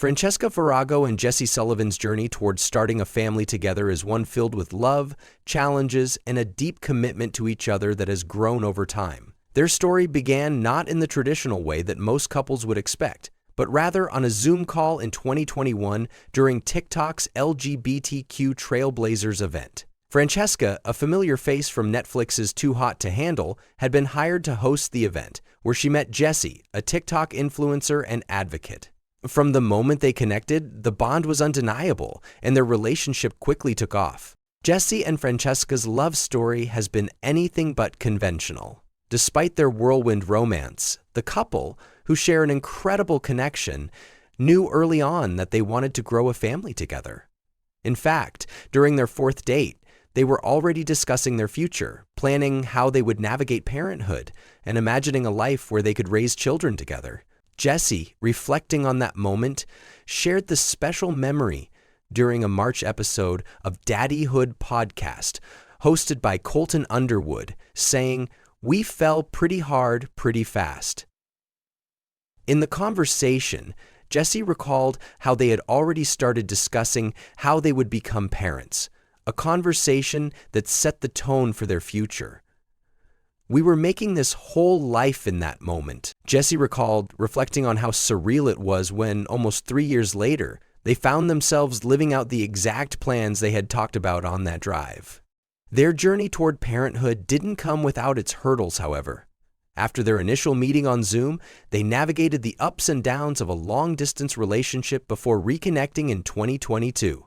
Francesca Farago and Jesse Sullivan's journey towards starting a family together is one filled with love, challenges, and a deep commitment to each other that has grown over time. Their story began not in the traditional way that most couples would expect, but rather on a Zoom call in 2021 during TikTok's LGBTQ Trailblazers event. Francesca, a familiar face from Netflix's Too Hot to Handle, had been hired to host the event, where she met Jesse, a TikTok influencer and advocate. From the moment they connected, the bond was undeniable, and their relationship quickly took off. Jesse and Francesca's love story has been anything but conventional. Despite their whirlwind romance, the couple, who share an incredible connection, knew early on that they wanted to grow a family together. In fact, during their fourth date, they were already discussing their future, planning how they would navigate parenthood, and imagining a life where they could raise children together. Jesse, reflecting on that moment, shared the special memory during a March episode of Daddyhood podcast, hosted by Colton Underwood, saying, "We fell pretty hard, pretty fast." In the conversation, Jesse recalled how they had already started discussing how they would become parents, a conversation that set the tone for their future. "We were making this whole life in that moment," Jesse recalled, reflecting on how surreal it was when, almost 3 years later, they found themselves living out the exact plans they had talked about on that drive. Their journey toward parenthood didn't come without its hurdles, however. After their initial meeting on Zoom, they navigated the ups and downs of a long-distance relationship before reconnecting in 2022.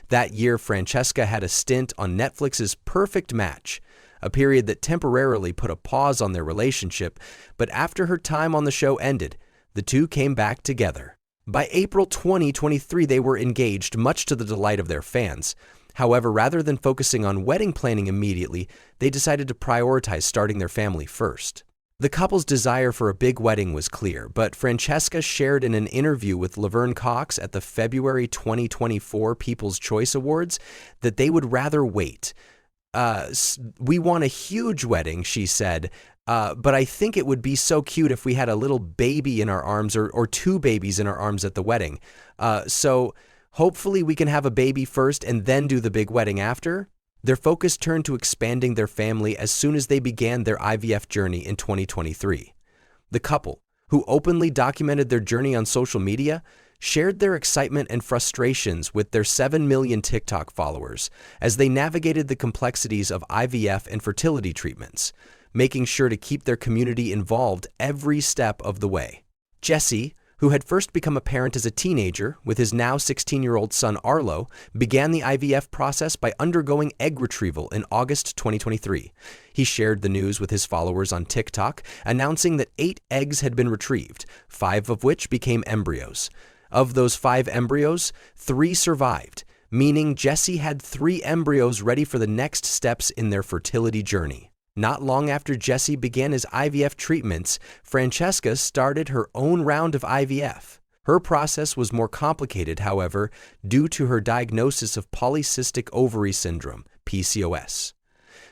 That year, Francesca had a stint on Netflix's Perfect Match, a period that temporarily put a pause on their relationship, but after her time on the show ended, the two came back together. By April 2023, they were engaged, much to the delight of their fans. However, rather than focusing on wedding planning immediately, they decided to prioritize starting their family first. The couple's desire for a big wedding was clear, but Francesca shared in an interview with Laverne Cox at the February 2024 People's Choice Awards that they would rather wait. "We want a huge wedding," she said, "but I think it would be so cute if we had a little baby in our arms or two babies in our arms at the wedding. So hopefully we can have a baby first and then do the big wedding after." Their focus turned to expanding their family as soon as they began their IVF journey in 2023. The couple, who openly documented their journey on social media, shared their excitement and frustrations with their 7 million TikTok followers as they navigated the complexities of IVF and fertility treatments, making sure to keep their community involved every step of the way. Jesse, who had first become a parent as a teenager with his now 16-year-old son Arlo, began the IVF process by undergoing egg retrieval in August 2023. He shared the news with his followers on TikTok, announcing that 8 eggs had been retrieved, 5 of which became embryos. Of those 5 embryos, 3 survived, meaning Jesse had 3 embryos ready for the next steps in their fertility journey. Not long after Jesse began his IVF treatments, Francesca started her own round of IVF. Her process was more complicated, however, due to her diagnosis of polycystic ovary syndrome, PCOS.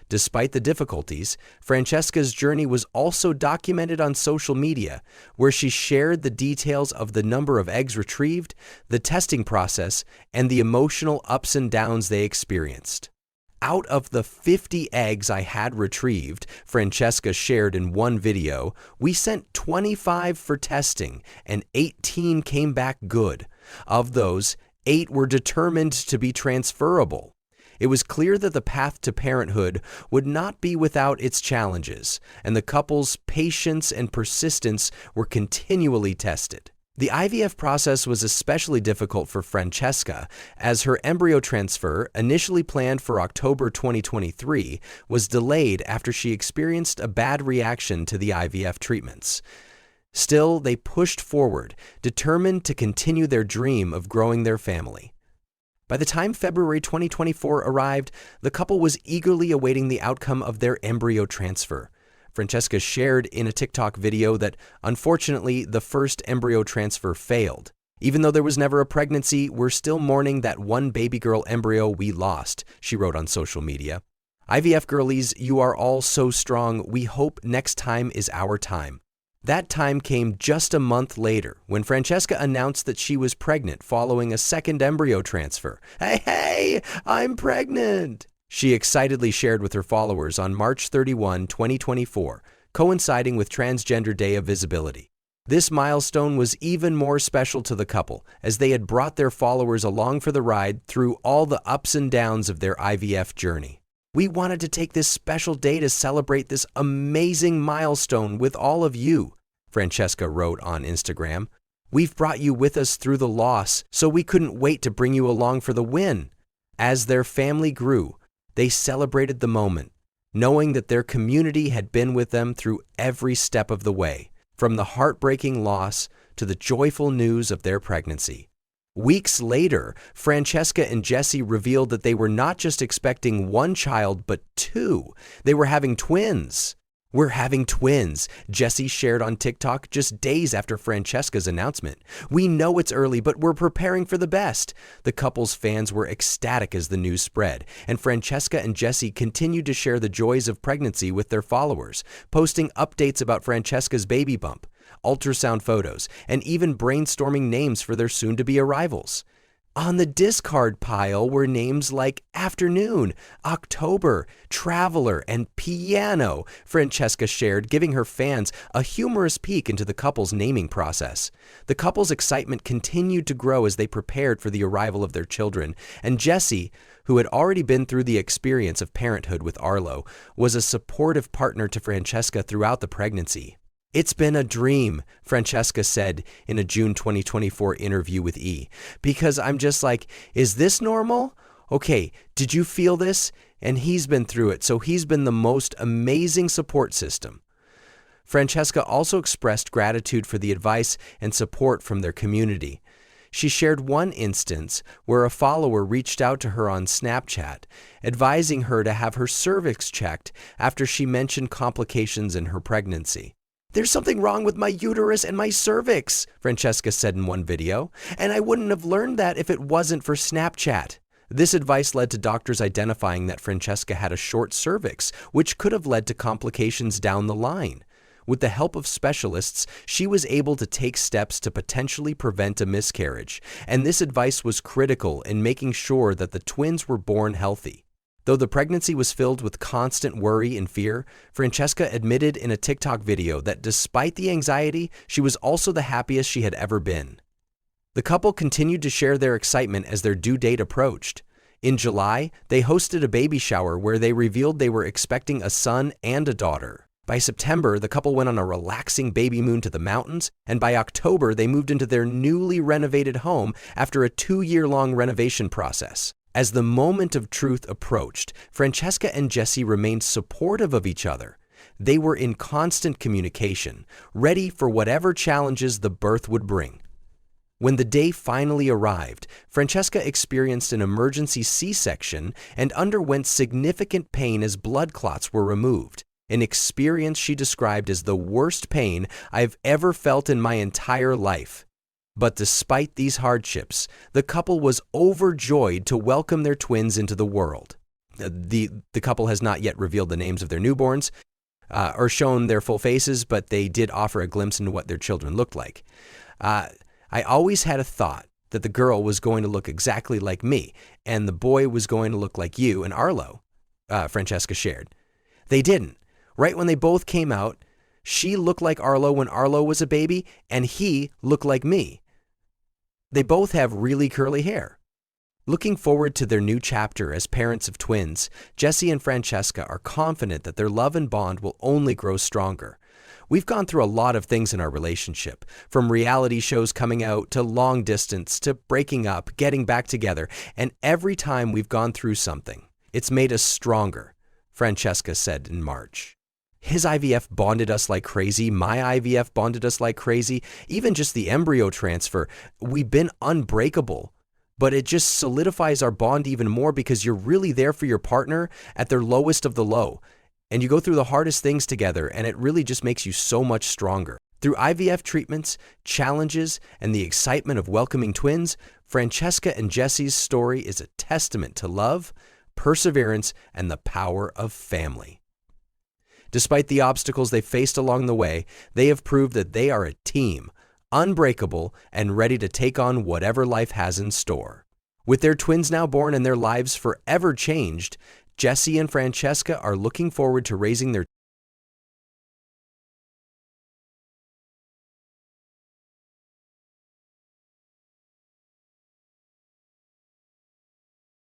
Despite the difficulties, Francesca's journey was also documented on social media, where she shared the details of the number of eggs retrieved, the testing process, and the emotional ups and downs they experienced. "Out of the 50 eggs I had retrieved," Francesca shared in one video, "we sent 25 for testing and 18 came back good. Of those, 8 were determined to be transferable." It was clear that the path to parenthood would not be without its challenges, and the couple's patience and persistence were continually tested. The IVF process was especially difficult for Francesca, as her embryo transfer, initially planned for October 2023, was delayed after she experienced a bad reaction to the IVF treatments. Still, they pushed forward, determined to continue their dream of growing their family. By the time February 2024 arrived, the couple was eagerly awaiting the outcome of their embryo transfer. Francesca shared in a TikTok video that, unfortunately, the first embryo transfer failed. "Even though there was never a pregnancy, we're still mourning that one baby girl embryo we lost," she wrote on social media. "IVF girlies, you are all so strong. We hope next time is our time." That time came just a month later when Francesca announced that she was pregnant following a second embryo transfer. Hey, I'm pregnant! She excitedly shared with her followers on March 31, 2024, coinciding with Transgender Day of Visibility. This milestone was even more special to the couple, as they had brought their followers along for the ride through all the ups and downs of their IVF journey. We wanted to take this special day to celebrate this amazing milestone with all of you, Francesca wrote on Instagram. We've brought you with us through the loss, so we couldn't wait to bring you along for the win. As their family grew, they celebrated the moment, knowing that their community had been with them through every step of the way, from the heartbreaking loss to the joyful news of their pregnancy. Weeks later, Francesca and Jesse revealed that they were not just expecting one child, but two. They were having twins. We're having twins, Jesse shared on TikTok just days after Francesca's announcement. We know it's early, but we're preparing for the best. The couple's fans were ecstatic as the news spread, and Francesca and Jesse continued to share the joys of pregnancy with their followers, posting updates about Francesca's baby bump, ultrasound photos, and even brainstorming names for their soon-to-be arrivals. On the discard pile were names like Afternoon, October, Traveler, and Piano, Francesca shared, giving her fans a humorous peek into the couple's naming process. The couple's excitement continued to grow as they prepared for the arrival of their children, and Jesse, who had already been through the experience of parenthood with Arlo, was a supportive partner to Francesca throughout the pregnancy. It's been a dream, Francesca said in a June 2024 interview with E! Because I'm just like, is this normal? Okay, did you feel this? And he's been through it, so he's been the most amazing support system. Francesca also expressed gratitude for the advice and support from their community. She shared one instance where a follower reached out to her on Snapchat, advising her to have her cervix checked after she mentioned complications in her pregnancy. There's something wrong with my uterus and my cervix, Francesca said in one video, and I wouldn't have learned that if it wasn't for Snapchat. This advice led to doctors identifying that Francesca had a short cervix, which could have led to complications down the line. With the help of specialists, she was able to take steps to potentially prevent a miscarriage, and this advice was critical in making sure that the twins were born healthy. Though the pregnancy was filled with constant worry and fear, Francesca admitted in a TikTok video that despite the anxiety, she was also the happiest she had ever been. The couple continued to share their excitement as their due date approached. In July, they hosted a baby shower where they revealed they were expecting a son and a daughter. By September, the couple went on a relaxing baby moon to the mountains, and by October, they moved into their newly renovated home after a 2-year-long renovation process. As the moment of truth approached, Francesca and Jesse remained supportive of each other. They were in constant communication, ready for whatever challenges the birth would bring. When the day finally arrived, Francesca experienced an emergency C-section and underwent significant pain as blood clots were removed, an experience she described as the worst pain I've ever felt in my entire life. But despite these hardships, the couple was overjoyed to welcome their twins into the world. The couple has not yet revealed the names of their newborns or shown their full faces, but they did offer a glimpse into what their children looked like. I always had a thought that the girl was going to look exactly like me, and the boy was going to look like you and Arlo, Francesca shared. They didn't. Right when they both came out, she looked like Arlo when Arlo was a baby, and he looked like me. They both have really curly hair. Looking forward to their new chapter as parents of twins, Jesse and Francesca are confident that their love and bond will only grow stronger. We've gone through a lot of things in our relationship, from reality shows coming out to long distance to breaking up, getting back together, and every time we've gone through something, it's made us stronger, Francesca said in March. His IVF bonded us like crazy. My IVF bonded us like crazy. Even just the embryo transfer, we've been unbreakable. But it just solidifies our bond even more because you're really there for your partner at their lowest of the low. And you go through the hardest things together, and it really just makes you so much stronger. Through IVF treatments, challenges, and the excitement of welcoming twins, Francesca and Jesse's story is a testament to love, perseverance, and the power of family. Despite the obstacles they faced along the way, they have proved that they are a team, unbreakable and ready to take on whatever life has in store. With their twins now born and their lives forever changed, Jesse and Francesca are looking forward to raising their